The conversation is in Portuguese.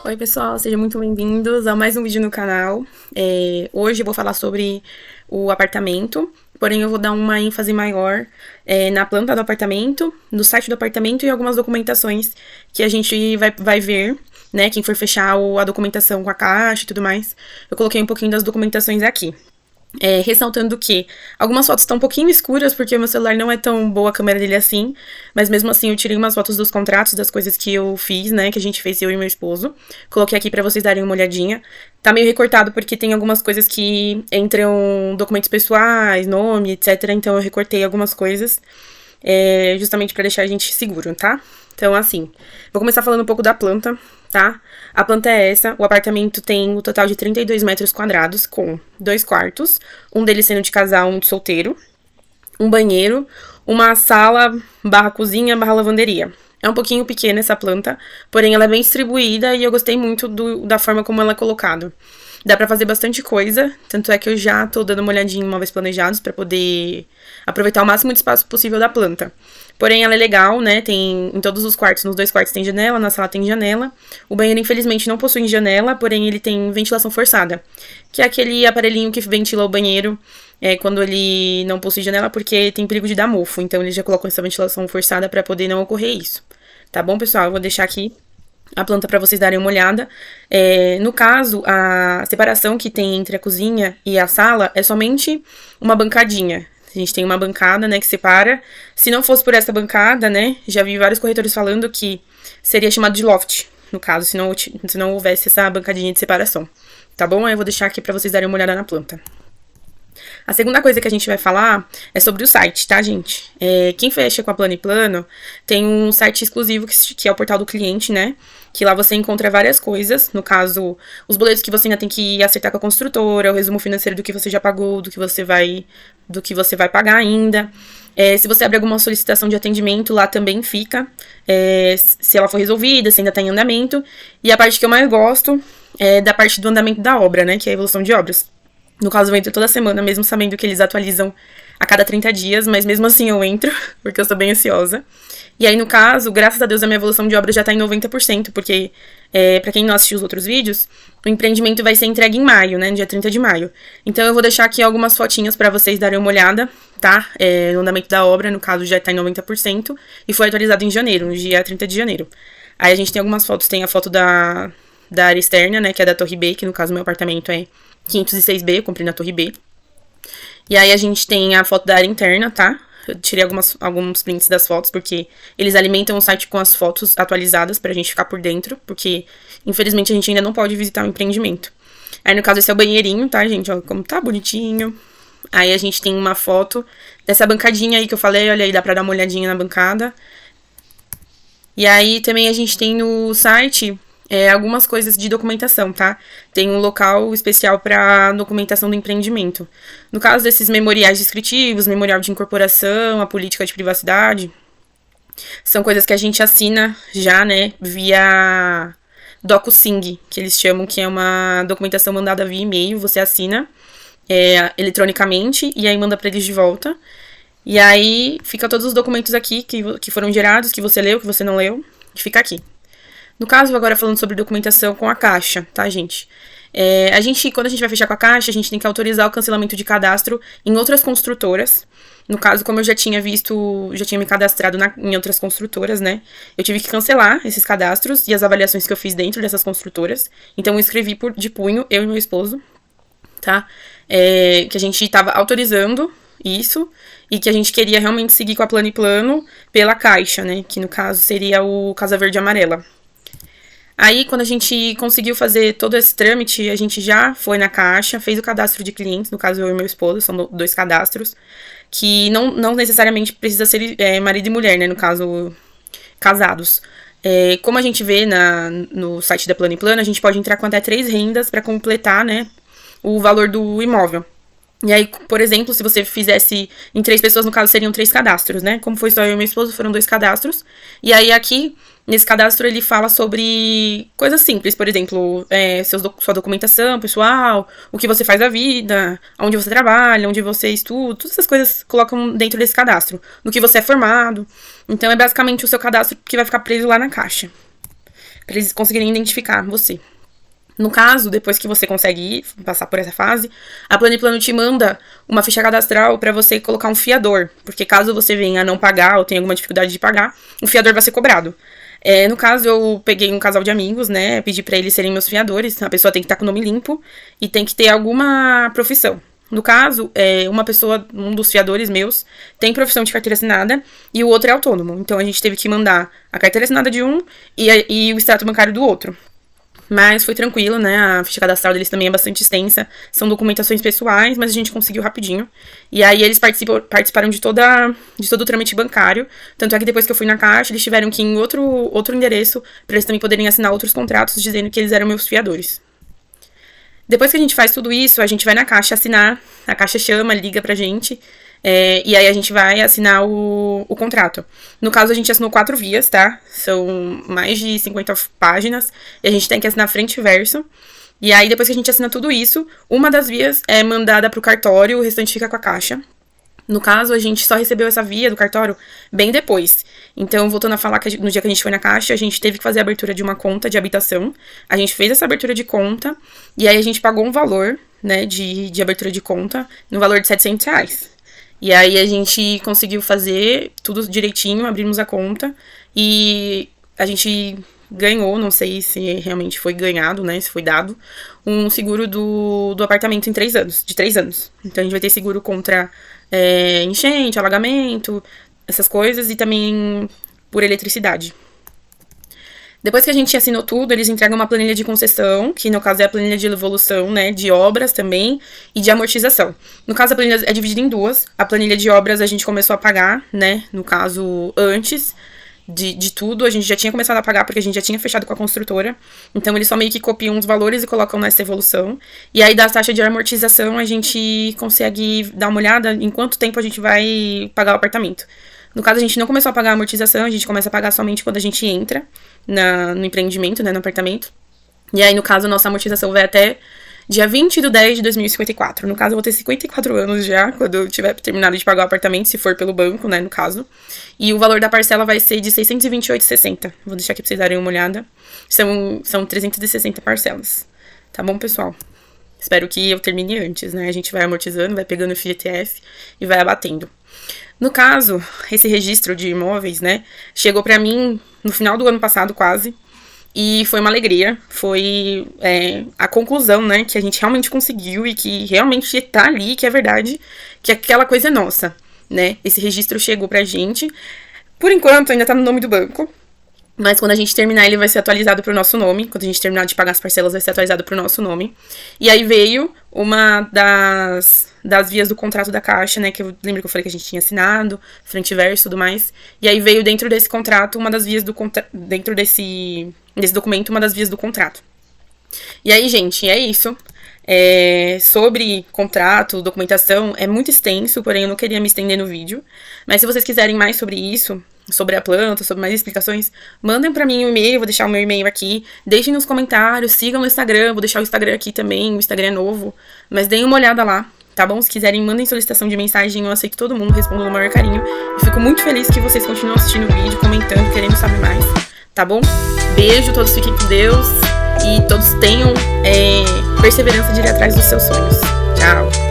Oi pessoal, sejam muito bem-vindos a mais um vídeo no canal. Hoje eu vou falar sobre o apartamento, porém eu vou dar uma ênfase maior na planta do apartamento, no site do apartamento e algumas documentações que a gente vai ver, né? Quem for fechar a documentação com a caixa e tudo mais. Eu coloquei um pouquinho das documentações aqui. Ressaltando que algumas fotos estão um pouquinho escuras, porque o meu celular não é tão boa a câmera dele assim, mas mesmo assim eu tirei umas fotos dos contratos, das coisas que eu fiz, né, que a gente fez, eu e meu esposo. Coloquei aqui pra vocês darem uma olhadinha. Tá meio recortado porque tem algumas coisas que entram documentos pessoais, nome, etc, então eu recortei algumas coisas, justamente pra deixar a gente seguro, tá? Então, assim, vou começar falando um pouco da planta, tá? A planta é essa, o apartamento tem um total de 32 metros quadrados, com 2 quartos, um deles sendo de casal, um de solteiro, um banheiro, uma sala, barra cozinha, barra lavanderia. É um pouquinho pequena essa planta, porém ela é bem distribuída e eu gostei muito da forma como ela é colocada. Dá pra fazer bastante coisa, tanto é que eu já tô dando uma olhadinha em móveis planejados pra poder aproveitar o máximo de espaço possível da planta. Porém, ela é legal, né? Tem em todos os quartos, nos 2 quartos tem janela, na sala tem janela. O banheiro, infelizmente, não possui janela, porém ele tem ventilação forçada, que é aquele aparelhinho que ventila o banheiro quando ele não possui janela, porque tem perigo de dar mofo. Então, eles já colocam essa ventilação forçada pra poder não ocorrer isso. Tá bom, pessoal? Eu vou deixar aqui a planta para vocês darem uma olhada. No caso, a separação que tem entre a cozinha e a sala é somente uma bancadinha. A gente tem uma bancada, né, que separa. Se não fosse por essa bancada, né, já vi vários corretores falando que seria chamado de loft, no caso, se não houvesse essa bancadinha de separação. Tá bom? Aí eu vou deixar aqui para vocês darem uma olhada na planta. A segunda coisa que a gente vai falar é sobre o site, tá, gente? Quem fecha com a Plano e Plano tem um site exclusivo que é o portal do cliente, né? Que lá você encontra várias coisas, no caso, os boletos que você ainda tem que acertar com a construtora, o resumo financeiro do que você já pagou, do que você vai pagar ainda. Se você abrir alguma solicitação de atendimento, lá também fica, se ela for resolvida, se ainda tá em andamento. E a parte que eu mais gosto é da parte do andamento da obra, né? Que é a evolução de obras. No caso, eu entro toda semana, mesmo sabendo que eles atualizam a cada 30 dias, mas mesmo assim eu entro, porque eu sou bem ansiosa. E aí, no caso, graças a Deus, a minha evolução de obra já tá em 90%, porque, pra quem não assistiu os outros vídeos, o empreendimento vai ser entregue em maio, né, no dia 30 de maio. Então, eu vou deixar aqui algumas fotinhas pra vocês darem uma olhada, tá? No andamento da obra, no caso, já tá em 90%, e foi atualizado em janeiro, no dia 30 de janeiro. Aí, a gente tem algumas fotos, tem a foto da área externa, né, que é da Torre B, que no caso, meu apartamento é 506B, eu comprei na Torre B. E aí a gente tem a foto da área interna, tá? Eu tirei alguns prints das fotos, porque eles alimentam o site com as fotos atualizadas pra gente ficar por dentro, porque infelizmente a gente ainda não pode visitar o empreendimento. Aí no caso esse é o banheirinho, tá, gente? Ó, como tá bonitinho. Aí a gente tem uma foto dessa bancadinha aí que eu falei, olha aí, dá pra dar uma olhadinha na bancada. E aí também a gente tem no site algumas coisas de documentação, tá? Tem um local especial para documentação do empreendimento. No caso desses memoriais descritivos, memorial de incorporação, a política de privacidade, são coisas que a gente assina já, né, via DocuSign, que eles chamam, que é uma documentação mandada via e-mail, você assina eletronicamente e aí manda para eles de volta. E aí fica todos os documentos aqui que foram gerados, que você leu, que você não leu, que fica aqui. No caso, agora falando sobre documentação com a Caixa, tá, gente? Quando a gente vai fechar com a Caixa, a gente tem que autorizar o cancelamento de cadastro em outras construtoras. No caso, como eu já tinha me cadastrado em outras construtoras, né? Eu tive que cancelar esses cadastros e as avaliações que eu fiz dentro dessas construtoras. Então, eu escrevi de punho, eu e meu esposo, tá? Que a gente tava autorizando isso e que a gente queria realmente seguir com a Plano e Plano pela Caixa, né? Que no caso seria o Casa Verde e Amarela. Aí, quando a gente conseguiu fazer todo esse trâmite, a gente já foi na Caixa, fez o cadastro de clientes, no caso eu e meu esposo, são 2 cadastros, que não necessariamente precisa ser marido e mulher, né, no caso, casados. Como a gente vê no site da Plano e Plano, a gente pode entrar com até 3 rendas para completar, né, o valor do imóvel. E aí, por exemplo, se você fizesse em 3 pessoas, no caso, seriam 3 cadastros, né? Como foi só eu e meu esposo, foram 2 cadastros. E aí, aqui, nesse cadastro, ele fala sobre coisas simples. Por exemplo, sua documentação pessoal, o que você faz da vida, onde você trabalha, onde você estuda. Todas essas coisas colocam dentro desse cadastro. No que você é formado. Então, é basicamente o seu cadastro que vai ficar preso lá na Caixa. pra eles conseguirem identificar você. No caso, depois que você consegue passar por essa fase, a Plano te manda uma ficha cadastral para você colocar um fiador, porque caso você venha a não pagar ou tenha alguma dificuldade de pagar, o fiador vai ser cobrado. No caso, eu peguei um casal de amigos, né, pedi para eles serem meus fiadores, a pessoa tem que estar com o nome limpo e tem que ter alguma profissão. No caso, uma pessoa, um dos fiadores meus, tem profissão de carteira assinada e o outro é autônomo. Então, a gente teve que mandar a carteira assinada de um e o extrato bancário do outro. Mas foi tranquilo, né? A ficha cadastral deles também é bastante extensa. São documentações pessoais, mas a gente conseguiu rapidinho. E aí eles participaram de todo o trâmite bancário. Tanto é que depois que eu fui na Caixa, eles tiveram que ir em outro endereço para eles também poderem assinar outros contratos dizendo que eles eram meus fiadores. Depois que a gente faz tudo isso, a gente vai na Caixa assinar. A Caixa chama, liga pra gente. E aí a gente vai assinar o contrato. No caso, a gente assinou 4 vias, tá? São mais de 50 páginas. E a gente tem que assinar frente e verso. E aí, depois que a gente assina tudo isso, uma das vias é mandada pro cartório, o restante fica com a Caixa. No caso, a gente só recebeu essa via do cartório bem depois. Então, voltando a falar que no dia que a gente foi na Caixa, a gente teve que fazer a abertura de uma conta de habitação. A gente fez essa abertura de conta. E aí, a gente pagou um valor, né, de abertura de conta, no valor de R$700. E aí a gente conseguiu fazer tudo direitinho, abrimos a conta e a gente ganhou, não sei se realmente foi ganhado, né, se foi dado, um seguro do apartamento em 3 anos, de 3 anos. Então a gente vai ter seguro contra enchente, alagamento, essas coisas e também por eletricidade. Depois que a gente assinou tudo, eles entregam uma planilha de concessão, que no caso é a planilha de evolução, né, de obras também, e de amortização. No caso, a planilha é dividida em 2. A planilha de obras a gente começou a pagar, né, no caso, antes de tudo. A gente já tinha começado a pagar porque a gente já tinha fechado com a construtora. Então, eles só meio que copiam os valores e colocam nessa evolução. E aí, da taxa de amortização, a gente consegue dar uma olhada em quanto tempo a gente vai pagar o apartamento. No caso, a gente não começou a pagar a amortização, a gente começa a pagar somente quando a gente entra no empreendimento, né, no apartamento. E aí, no caso, a nossa amortização vai até dia 20/10/2054. No caso, eu vou ter 54 anos já, quando eu tiver terminado de pagar o apartamento, se for pelo banco, né, no caso. E o valor da parcela vai ser de R$628,60. Vou deixar aqui pra vocês darem uma olhada. São 360 parcelas. Tá bom, pessoal? Espero que eu termine antes, né? A gente vai amortizando, vai pegando o FGTS e vai abatendo. No caso, esse registro de imóveis, né, chegou pra mim no final do ano passado, quase, e foi uma alegria, foi a conclusão, né, que a gente realmente conseguiu e que realmente tá ali, que é verdade, que aquela coisa é nossa, né, esse registro chegou pra gente, por enquanto ainda tá no nome do banco, mas quando a gente terminar, ele vai ser atualizado pro nosso nome. Quando a gente terminar de pagar as parcelas, vai ser atualizado pro nosso nome. E aí veio uma das vias do contrato da Caixa, né? Que eu lembro que eu falei que a gente tinha assinado, frente e verso e tudo mais. E aí veio dentro desse contrato, uma das vias do dentro desse documento, uma das vias do contrato. E aí, gente, é isso. Sobre contrato, documentação, é muito extenso, porém eu não queria me estender no vídeo. Mas se vocês quiserem mais sobre isso, sobre a planta, sobre mais explicações, mandem pra mim um e-mail, vou deixar o meu e-mail aqui. Deixem nos comentários, sigam no Instagram, vou deixar o Instagram aqui também, o Instagram é novo. Mas deem uma olhada lá, tá bom? Se quiserem, mandem solicitação de mensagem, eu aceito todo mundo, respondo no maior carinho. Eu fico muito feliz que vocês continuam assistindo o vídeo, comentando, querendo saber mais, tá bom? Beijo, todos fiquem com Deus e todos tenham perseverança de ir atrás dos seus sonhos. Tchau!